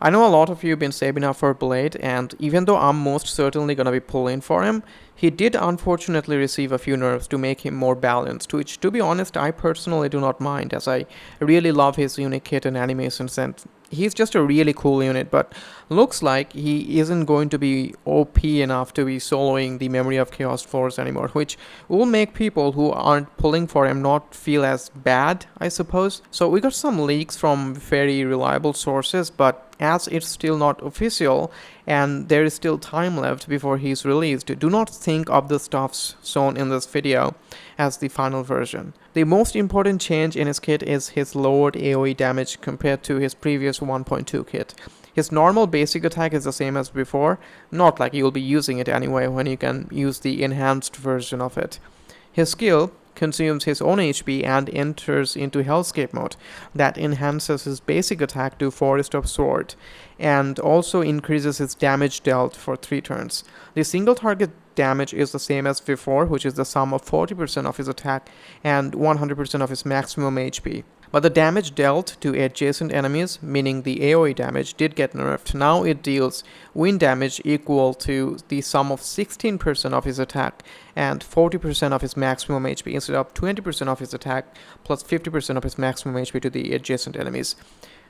I know a lot of you have been saving up for Blade, and even though I'm most certainly gonna be pulling for him, he did unfortunately receive a few nerfs to make him more balanced, which to be honest I personally do not mind, as I really love his unique kit and animations, and he's just a really cool unit, but looks like he isn't going to be OP enough to be soloing the Memory of Chaos Force anymore, which will make people who aren't pulling for him not feel as bad, I suppose. So we got some leaks from very reliable sources, but as it's still not official and there is still time left before he's released, do not think of the stuffs shown in this video as the final version. The most important change in his kit is his lowered AoE damage compared to his previous 1.2 kit. His normal basic attack is the same as before, not like you'll be using it anyway when you can use the enhanced version of it. His skill consumes his own HP and enters into Hellscape mode. That enhances his basic attack to Forest of Sword and also increases his damage dealt for 3 turns. The single target damage is the same as before, which is the sum of 40% of his attack and 100% of his maximum HP. But the damage dealt to adjacent enemies, meaning the AoE damage, did get nerfed. Now it deals wind damage equal to the sum of 16% of his attack and 40% of his maximum HP instead of 20% of his attack plus 50% of his maximum HP to the adjacent enemies.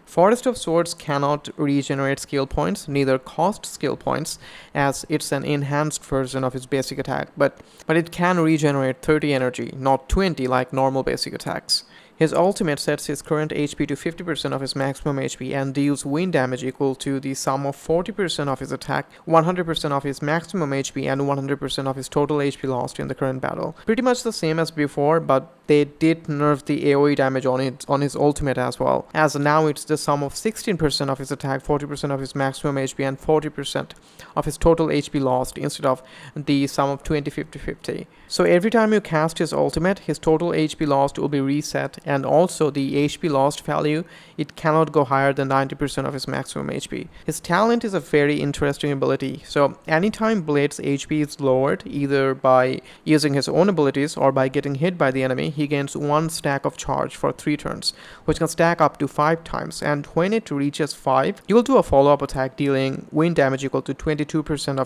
Forest of Swords cannot regenerate skill points, neither cost skill points, as it's an enhanced version of his basic attack, but it can regenerate 30 energy, not 20 like normal basic attacks. His ultimate sets his current HP to 50% of his maximum HP and deals wind damage equal to the sum of 40% of his attack, 100% of his maximum HP, and 100% of his total HP lost in the current battle. Pretty much the same as before, but they did nerf the AoE damage on his ultimate as well, as now it's the sum of 16% of his attack, 40% of his maximum HP, and 40% of his total HP lost instead of the sum of 20, 50, 50. So every time you cast his ultimate, his total HP lost will be reset, and also the HP lost value, it cannot go higher than 90% of his maximum HP. His talent is a very interesting ability, so anytime Blade's HP is lowered, either by using his own abilities or by getting hit by the enemy, he gains 1 stack of charge for 3 turns, which can stack up to 5 times, and when it reaches 5, you will do a follow-up attack dealing wind damage equal to 22%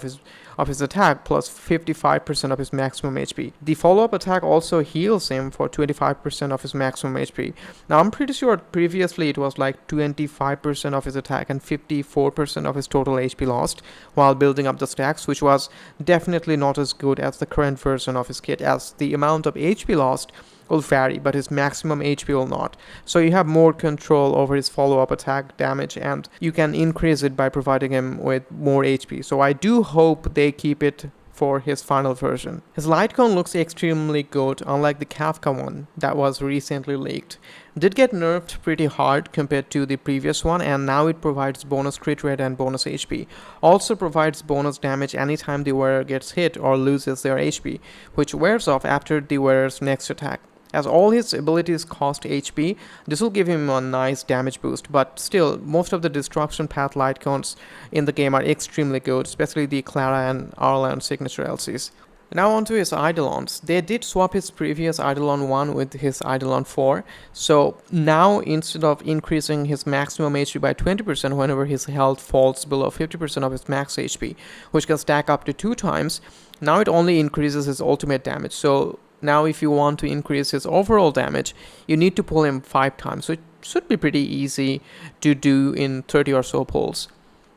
of his attack plus 55% of his maximum HP. The follow-up attack also heals him for 25% of his maximum HP. Now I'm pretty sure previously it was like 25% of his attack and 54% of his total HP lost while building up the stacks, which was definitely not as good as the current version of his kit, as the amount of HP lost will vary, but his maximum HP will not. So you have more control over his follow-up attack damage, and you can increase it by providing him with more HP. So I do hope they keep it for his final version. His light cone looks extremely good, unlike the Kafka one that was recently leaked. Did get nerfed pretty hard compared to the previous one, and now it provides bonus crit rate and bonus HP. Also provides bonus damage anytime the wearer gets hit or loses their HP, which wears off after the wearer's next attack. As all his abilities cost HP, this will give him a nice damage boost, but still, most of the destruction path light cones in the game are extremely good, especially the Clara and Arlan signature LCs. Now onto his Eidolons. They did swap his previous Eidolon 1 with his Eidolon 4, so now instead of increasing his maximum HP by 20% whenever his health falls below 50% of his max HP, which can stack up to 2 times, now it only increases his ultimate damage. So now if you want to increase his overall damage, you need to pull him 5 times, so it should be pretty easy to do in 30 or so pulls.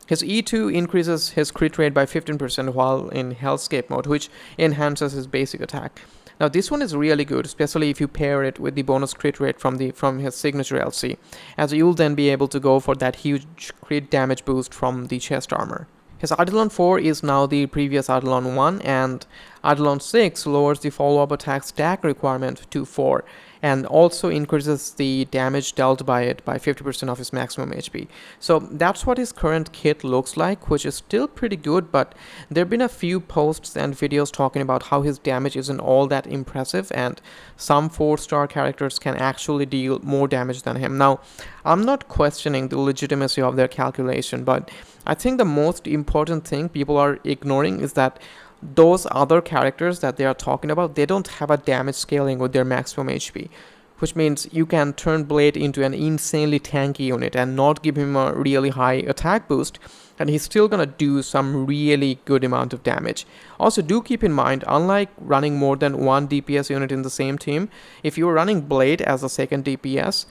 His E2 increases his crit rate by 15% while in Hellscape mode, which enhances his basic attack. Now this one is really good, especially if you pair it with the bonus crit rate from his signature LC, as you'll then be able to go for that huge crit damage boost from the chest armor. His Eidolon 4 is now the previous Eidolon 1, and Eidolon 6 lowers the follow-up attack stack requirement to 4, and also increases the damage dealt by it by 50% of his maximum HP. So that's what his current kit looks like, which is still pretty good, but there have been a few posts and videos talking about how his damage isn't all that impressive, and some 4-star characters can actually deal more damage than him. Now, I'm not questioning the legitimacy of their calculation, but I think the most important thing people are ignoring is that those other characters that they are talking about, they don't have a damage scaling with their maximum HP. which means you can turn Blade into an insanely tanky unit and not give him a really high attack boost, and he's still gonna do some really good amount of damage. Also, do keep in mind, unlike running more than one DPS unit in the same team, if you're running Blade as a second DPS,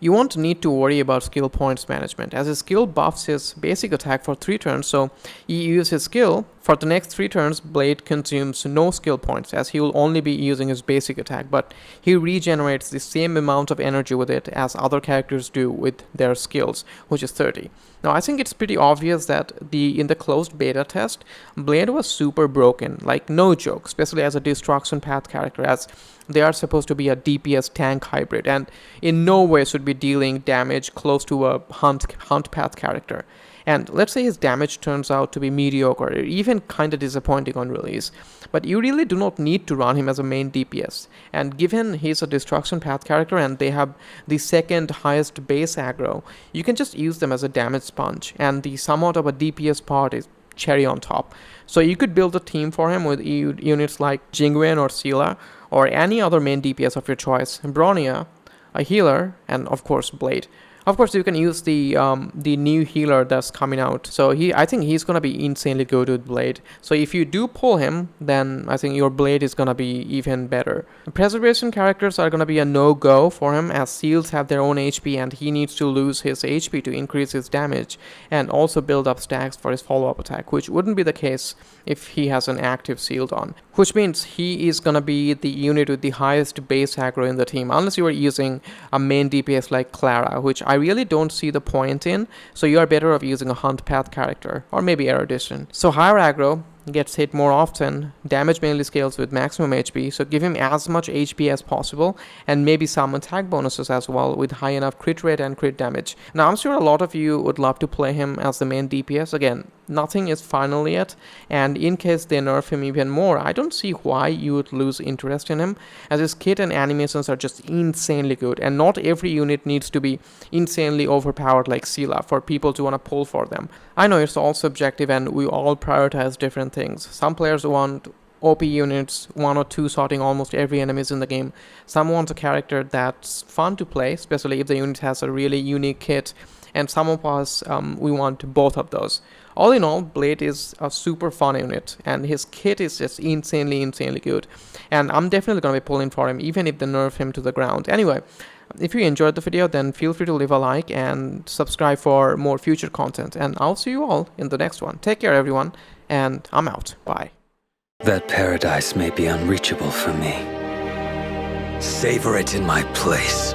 you won't need to worry about skill points management, as his skill buffs his basic attack for 3 turns, so you use his skill, for the next 3 turns Blade consumes no skill points, as he will only be using his basic attack, but he regenerates the same amount of energy with it as other characters do with their skills, which is 30. Now, I think it's pretty obvious that in the closed beta test, Blade was super broken, like no joke, especially as a Destruction Path character, as they are supposed to be a DPS tank hybrid, and in no way should be dealing damage close to a hunt path character. And let's say his damage turns out to be mediocre or even kinda disappointing on release, but you really do not need to run him as a main DPS. And given he's a Destruction Path character and they have the second highest base aggro, you can just use them as a damage sponge, and the somewhat of a DPS part is cherry on top. So you could build a team for him with units like Jingwen or Scylla, or any other main DPS of your choice, Bronya, a healer, and of course Blade. Of course, you can use the new healer that's coming out. So I think he's gonna be insanely good with Blade. So if you do pull him, then I think your Blade is gonna be even better. Preservation characters are gonna be a no-go for him, as seals have their own HP and he needs to lose his HP to increase his damage and also build up stacks for his follow-up attack, which wouldn't be the case if he has an active shield on. Which means he is gonna be the unit with the highest base aggro in the team, unless you are using a main DPS like Clara, which I really don't see the point in, so you are better off using a Hunt Path character, or maybe Erudition. So higher aggro gets hit more often, damage mainly scales with maximum HP, so give him as much HP as possible, and maybe some attack bonuses as well with high enough crit rate and crit damage. Now, I'm sure a lot of you would love to play him as the main DPS. Again, nothing is final yet, and in case they nerf him even more, I don't see why you would lose interest in him, as his kit and animations are just insanely good, and not every unit needs to be insanely overpowered like Scylla for people to want to pull for them. I know it's all subjective and we all prioritize different things. Some players want OP units, 1 or 2 sorting almost every enemies in the game. Some want a character that's fun to play, especially if the unit has a really unique kit, and some of us, we want both of those. All in all, Blade is a super fun unit, and his kit is just insanely good, and I'm definitely gonna be pulling for him even if they nerf him to the ground. Anyway, if you enjoyed the video, then feel free to leave a like and subscribe for more future content, and I'll see you all in the next one. Take care, everyone, and I'm out. Bye. That paradise may be unreachable for me. Savor it in my place.